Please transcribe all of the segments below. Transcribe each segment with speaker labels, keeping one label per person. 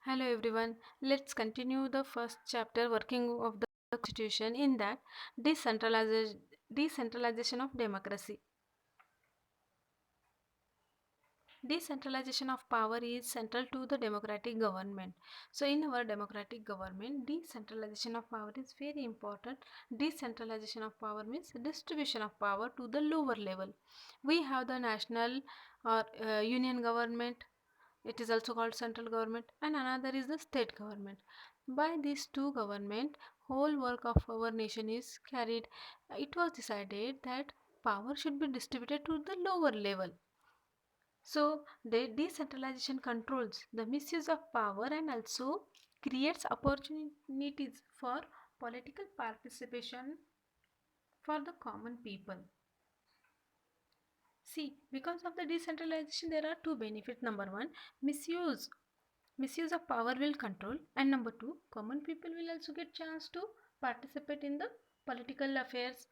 Speaker 1: Hello everyone. Let's continue the first chapter working of the constitution in that decentralization of democracy. Decentralization of power is central to the democratic government. So in our democratic government, decentralization of power is very important. Decentralization of power means distribution of power to the lower level. We have the national or union government. It is also called central government, and another is the state government. By these two government, whole work of our nation is carried. It was decided that power should be distributed to the lower level. So the decentralization controls the misuse of power and also creates opportunities for political participation for the common people. See, because of the decentralization, there are two benefits. Number one, misuse misuse of power will control, and number two, common people will also get chance to participate in the political affairs.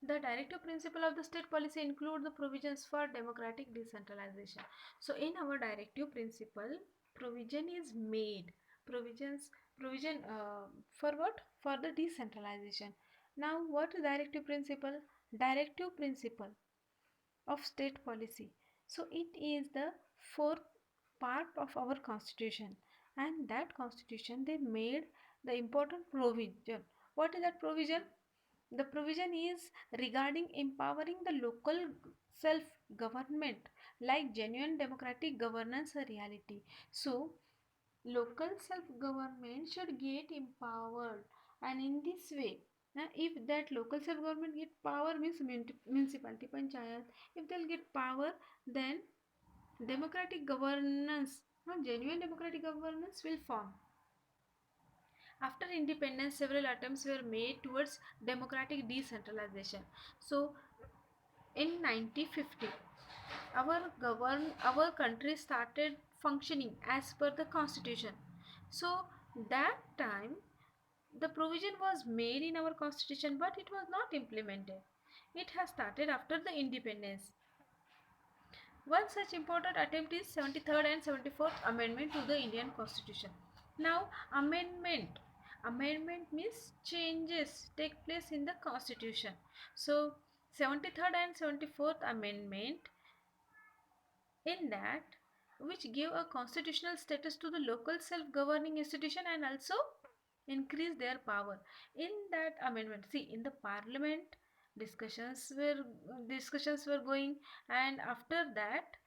Speaker 1: The directive principle of the state policy include the provisions for democratic decentralization. So in our directive principle, provision is made. Provision for what? For the decentralization. Now what is directive principle? Directive principle of state policy. So it is the fourth part of our constitution, and that constitution they made the important provision. What is that provision? The provision is regarding empowering the local self government, like genuine democratic governance a reality. So local self government should get empowered, and in this way, if that local self government get power means municipality panchayat, if they'll get power, then democratic governance, genuine democratic governance will form. After independence, several attempts were made towards democratic decentralization. So in 1950, our country started functioning as per the constitution. So that time the provision was made in our constitution, but it was not implemented. It has started after the independence. One such important attempt is 73rd and 74th amendment to the Indian constitution. Now amendment means changes take place in the constitution. So 73rd and 74th amendment, in that, which give a constitutional status to the local self-governing institution and also increase their power. In that amendment, see, in the parliament, discussions were discussions were going, and after that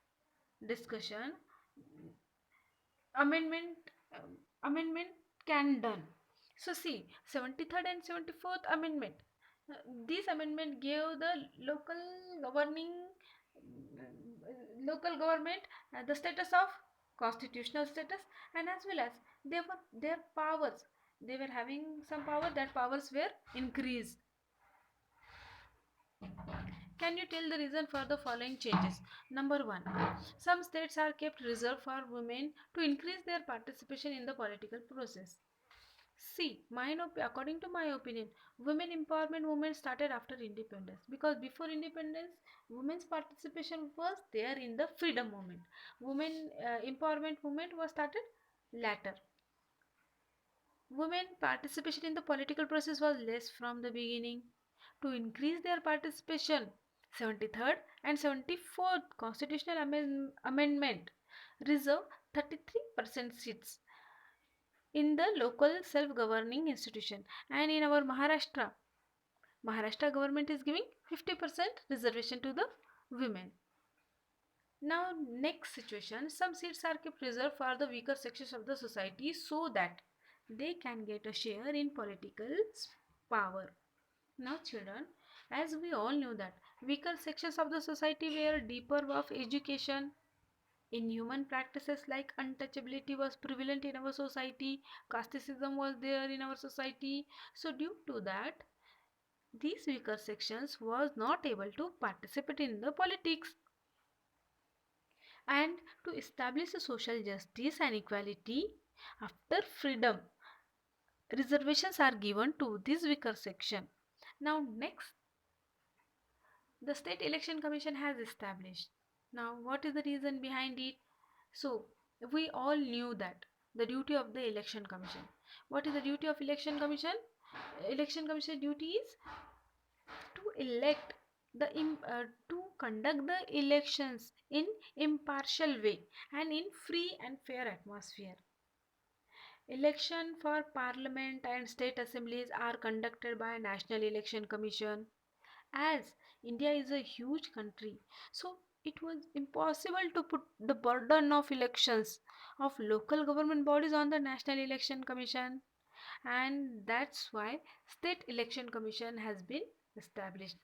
Speaker 1: discussion, amendment amendment can done. So see, 73rd and 74th amendment, this amendment gave the local governing local government the status of constitutional status, and as well as they were their powers, they were having some power, that powers were increased. Can you tell the reason for the following changes? Number one, some states are kept reserved for women to increase their participation in the political process. See, according to my opinion, women empowerment movement started after independence, because before independence, women's participation was there in the freedom movement. Women empowerment movement was started later. Women participation in the political process was less from the beginning. To increase their participation, 73rd and 74th constitutional amendment reserve 33% seats in the local self-governing institution, and in our Maharashtra government is giving 50% reservation to the women. Now next situation, some seats are kept reserved for the weaker sections of the society so that they can get a share in political power. Now children, as we all know that weaker sections of the society were deeper of education, inhuman practices like untouchability was prevalent in our society, casteism was there in our society. So due to that, these weaker sections was not able to participate in the politics. And to establish a social justice and equality, after freedom, reservations are given to this weaker section. Now next, the state election commission has established. Now what is the reason behind it? So We all knew that the duty of the election commission. What is the duty of election commission? Election commission duty is to elect to conduct the elections in impartial way and in free and fair atmosphere. Election for parliament and state assemblies are conducted by National Election Commission. As India is a huge country, so it was impossible to put the burden of elections of local government bodies on the National Election Commission, and that's why State Election Commission has been established.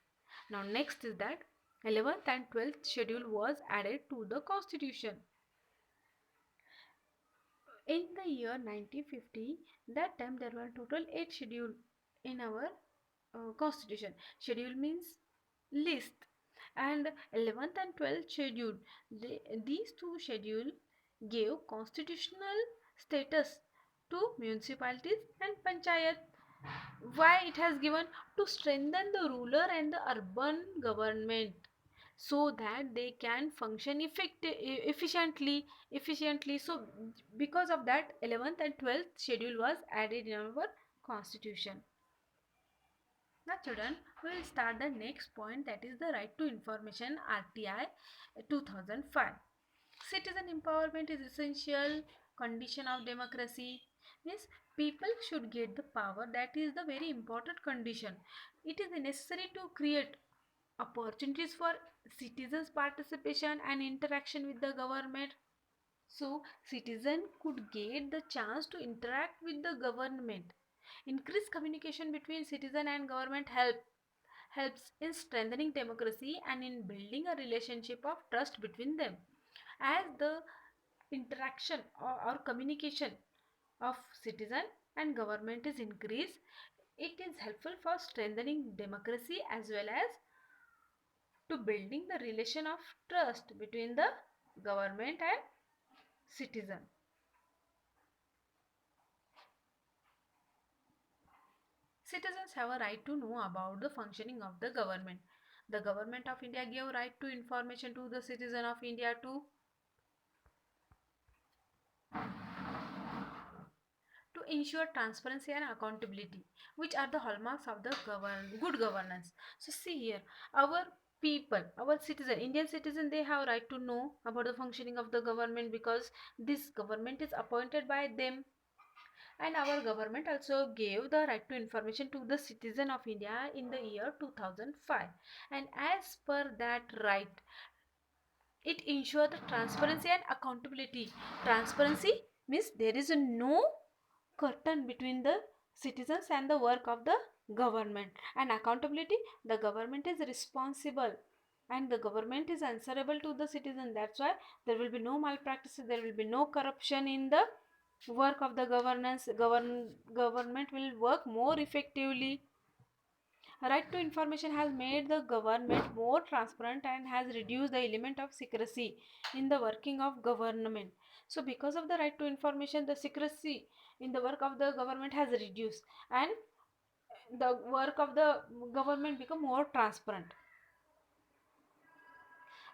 Speaker 1: Now next is that 11th and 12th schedule was added to the constitution. In the year 1950, that time there were total 8 schedule in our constitution. Schedule means list, and 11th and 12th schedule, these two schedule gave constitutional status to municipalities and panchayat. Why it has given? To strengthen the rural and the urban government so that they can function efficiently. So because of that, 11th and 12th schedule was added in our constitution. Now children, we will start the next point, that is the Right to Information RTI 2005. Citizen empowerment is essential condition of democracy. Means people should get the power, that is the very important condition. It is necessary to create opportunities for citizens participation and interaction with the government, so citizen could get the chance to interact with the government. Increased communication between citizen and government helps in strengthening democracy and in building a relationship of trust between them. As the interaction or communication of citizen and government is increased, it is helpful for strengthening democracy as well as to building the relation of trust between the government and citizen. Citizens have a right to know about the functioning of the government. The government of India gave right to information to the citizen of India to ensure transparency and accountability, which are the hallmarks of the good governance. So see here, our people, our citizen, Indian citizen, they have right to know about the functioning of the government because this government is appointed by them, and our government also gave the right to information to the citizen of India in the year 2005, and as per that right, it ensures the transparency and accountability. Transparency means there is a no curtain between the citizens and the work of the government, and accountability, the government is responsible and the government is answerable to the citizen. That's why there will be no malpractices, there will be no corruption in the work of the government will work more effectively. Right to information has made the government more transparent and has reduced the element of secrecy in the working of government. So because of the right to information, the secrecy in the work of the government has reduced and the work of the government become more transparent.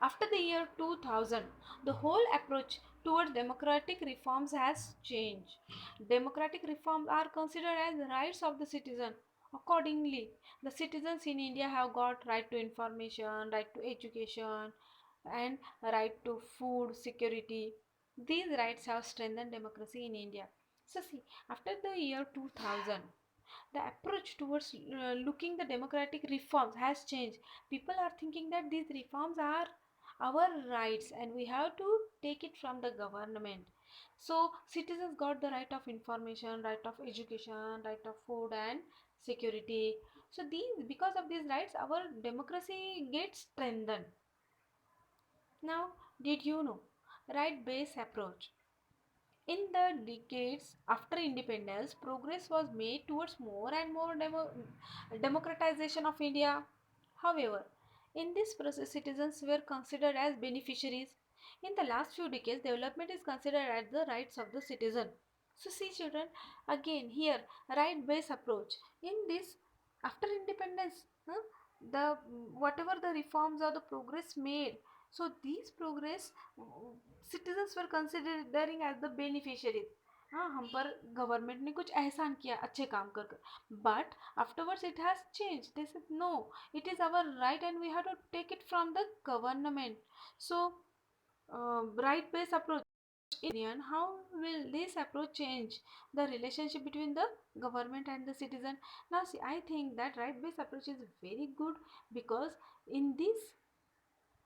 Speaker 1: After the year 2000, the whole approach towards democratic reforms has changed. Democratic reforms are considered as rights of the citizen. Accordingly, the citizens in India have got right to information, right to education, and right to food security. These rights have strengthened democracy in India. So see, after the year 2000, the approach towards looking the democratic reforms has changed. People are thinking that these reforms are our rights and we have to take it from the government. So citizens got the right of information, right of education, right of food and security. So these, because of these rights, our democracy gets strengthened. Now, did you know right based approach? In the decades after independence, progress was made towards more and more democratization of India. However, in this process, citizens were considered as beneficiaries. In the last few decades, development is considered as the rights of the citizen. So, see, children, again here, right-based approach. In this, after independence, the whatever the reforms or the progress made, So these progress citizens were considering as the beneficiaries. हाँ, हम पर government ने कुछ एहसान किया अच्छे काम कर कर, but afterwards it has change, they said no, it is our right and we have to take it from the government. So right based approach in how will this approach change the relationship between the government and the citizen? Now see, I think that right based approach is very good, because in this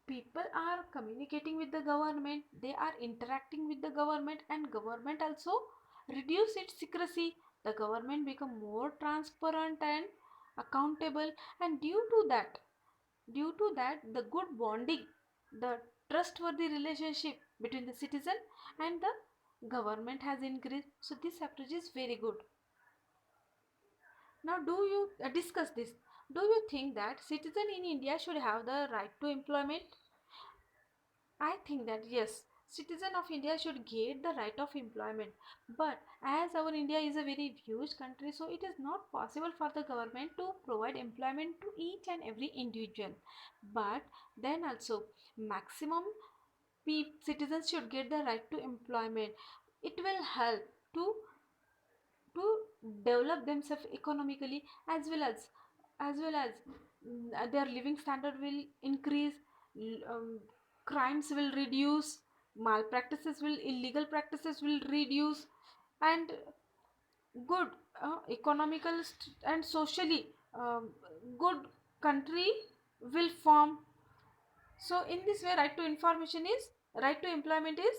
Speaker 1: people are communicating with the government, they are interacting with the government, and government also reduce its secrecy. The government become more transparent and accountable, and due to that the good bonding, the trustworthy relationship between the citizen and the government has increased. So this approach is very good. Now do you discuss this, do you think that citizen in India should have the right to employment? I think that yes, citizen of India should get the right of employment. But as our India is a very huge country, so it is not possible for the government to provide employment to each and every individual. But then also, maximum citizens should get the right to employment. It will help to to develop themselves economically, as well as their living standard will increase, crimes will reduce, malpractices will illegal practices will reduce, and good economical and socially good country will form. So in this way, right to employment is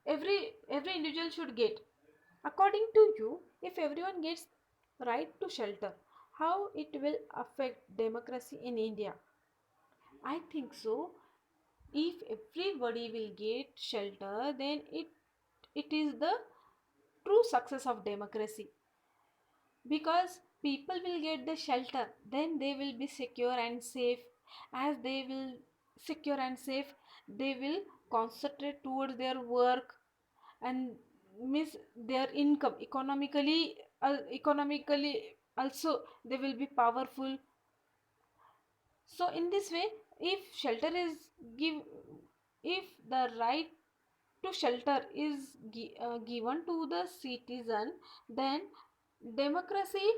Speaker 1: every individual should get. According to you, if everyone gets right to shelter, how it will affect democracy in India? I think so. If everybody will get shelter, then it is the true success of democracy, because people will get the shelter, then they will be secure and safe. As they will secure and safe, they will concentrate towards their work and miss their income economically. Economically also they will be powerful. So in this way, if shelter is give if the right to shelter is given to the citizen, then democracy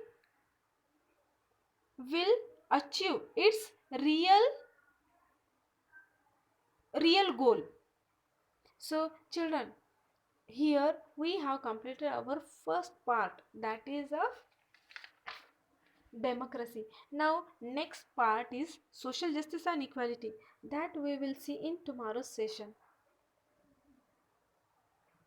Speaker 1: will achieve its real goal. So children, here we have completed our first part, that is of democracy. Now next part is social justice and equality, that we will see in tomorrow's session.